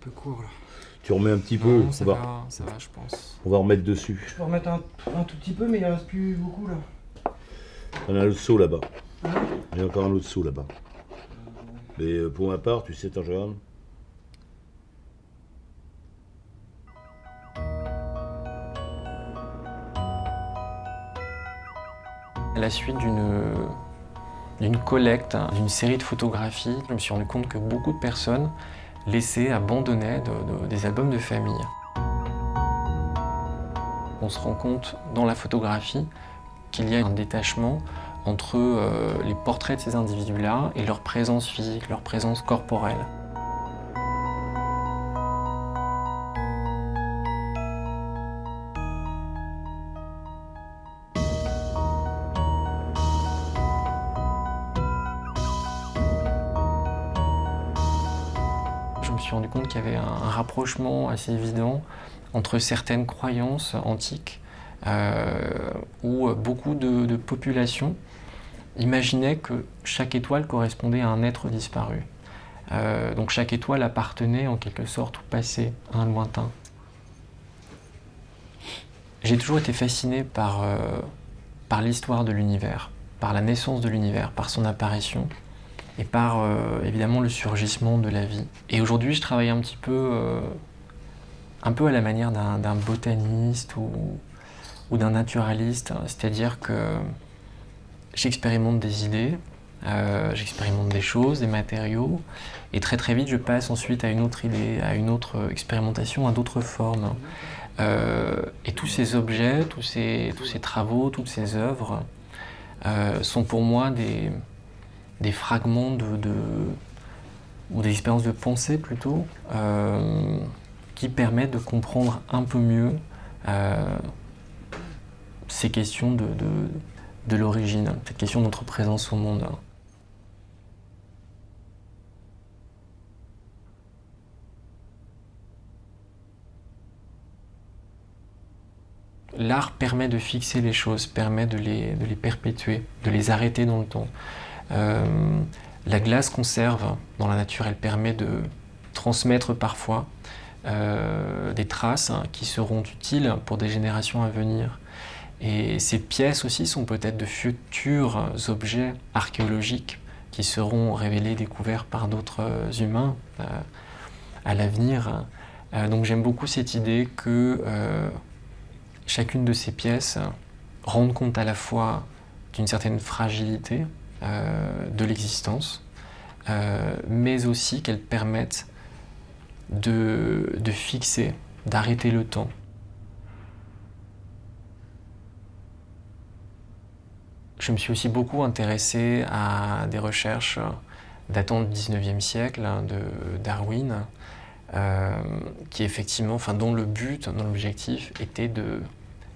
peu court là. Tu remets un petit peu, Non, ça va, je pense. on va remettre dessus. Je peux remettre un tout petit peu, mais il reste plus beaucoup là. On a un autre seau là-bas. Hein? Il y a encore un autre seau là-bas. Mais pour ma part, tu sais, Tangerine, À la suite d'une collecte, d'une série de photographies, je me suis rendu compte que beaucoup de personnes laissaient, abandonnaient des albums de famille. On se rend compte dans la photographie qu'il y a un détachement entre les portraits de ces individus-là et leur présence physique, leur présence corporelle. Je me suis rendu compte qu'il y avait un rapprochement assez évident entre certaines croyances antiques où beaucoup de populations imaginaient que chaque étoile correspondait à un être disparu. Donc chaque étoile appartenait en quelque sorte au passé, à un lointain. J'ai toujours été fasciné par l'histoire de l'univers, par la naissance de l'univers, par son apparition et par évidemment le surgissement de la vie. Et aujourd'hui, je travaille un peu à la manière d'un botaniste ou d'un naturaliste, c'est-à-dire que j'expérimente des idées, j'expérimente des choses, des matériaux, et très très vite je passe ensuite à une autre idée, à une autre expérimentation, à d'autres formes. Et tous ces objets, tous ces travaux, toutes ces œuvres sont pour moi des fragments ou des expériences de pensée plutôt, qui permettent de comprendre un peu mieux ces questions de l'origine, cette question de notre présence au monde. L'art permet de fixer les choses, permet de les perpétuer, de les arrêter dans le temps. La glace conserve dans la nature, elle permet de transmettre parfois des traces qui seront utiles pour des générations à venir. Et ces pièces aussi sont peut-être de futurs objets archéologiques qui seront révélés, découverts par d'autres humains à l'avenir. Donc j'aime beaucoup cette idée que chacune de ces pièces rende compte à la fois d'une certaine fragilité de l'existence, mais aussi qu'elles permettent de fixer, d'arrêter le temps. Je me suis aussi beaucoup intéressé à des recherches datant du 19e siècle, de Darwin, qui effectivement, dont le but, dont l'objectif était de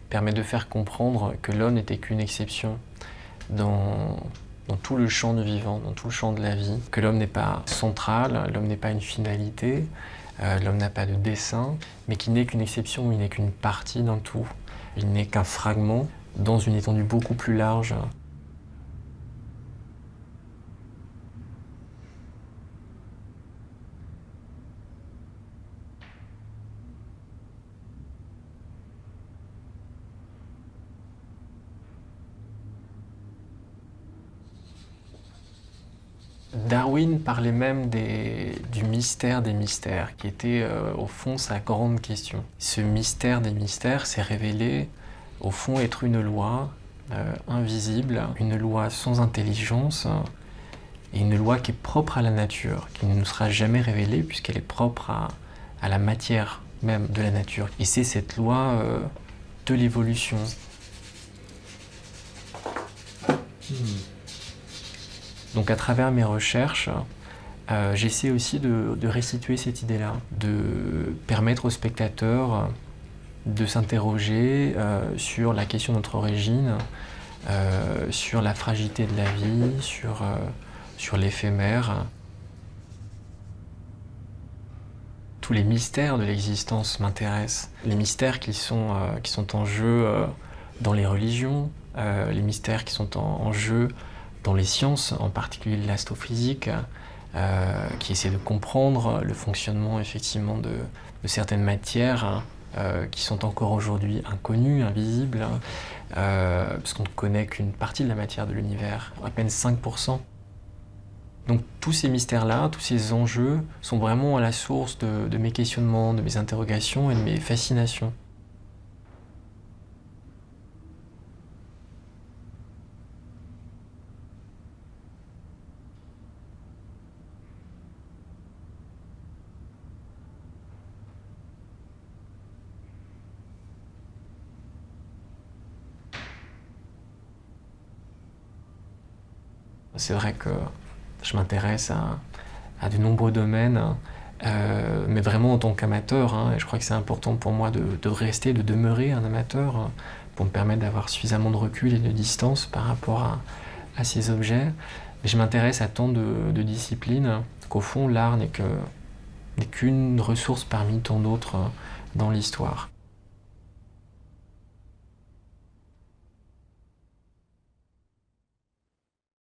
permettre de faire comprendre que l'homme n'était qu'une exception dans tout le champ du vivant, dans tout le champ de la vie, que l'homme n'est pas central, l'homme n'est pas une finalité, l'homme n'a pas de dessein, mais qu'il n'est qu'une exception, il n'est qu'une partie d'un tout. Il n'est qu'un fragment dans une étendue beaucoup plus large. Darwin parlait même du mystère des mystères, qui était au fond sa grande question. Ce mystère des mystères s'est révélé au fond être une loi invisible, une loi sans intelligence, et une loi qui est propre à la nature, qui ne nous sera jamais révélée puisqu'elle est propre à la matière même de la nature. Et c'est cette loi de l'évolution. Donc à travers mes recherches, j'essaie aussi de restituer cette idée-là, de permettre aux spectateurs de s'interroger sur la question de notre origine, sur la fragilité de la vie, sur l'éphémère. Tous les mystères de l'existence m'intéressent. Les mystères qui sont en jeu dans les religions, les mystères qui sont en jeu dans les sciences, en particulier l'astrophysique, qui essaie de comprendre le fonctionnement effectivement de certaines matières qui sont encore aujourd'hui inconnues, invisibles, parce qu'on ne connaît qu'une partie de la matière de l'univers, à peine 5%. Donc tous ces mystères-là, tous ces enjeux sont vraiment à la source de mes questionnements, de mes interrogations et de mes fascinations. C'est vrai que je m'intéresse à de nombreux domaines, mais vraiment en tant qu'amateur, et je crois que c'est important pour moi de rester, de demeurer un amateur, pour me permettre d'avoir suffisamment de recul et de distance par rapport à ces objets. Mais je m'intéresse à tant de disciplines qu'au fond l'art n'est qu'une ressource parmi tant d'autres dans l'histoire.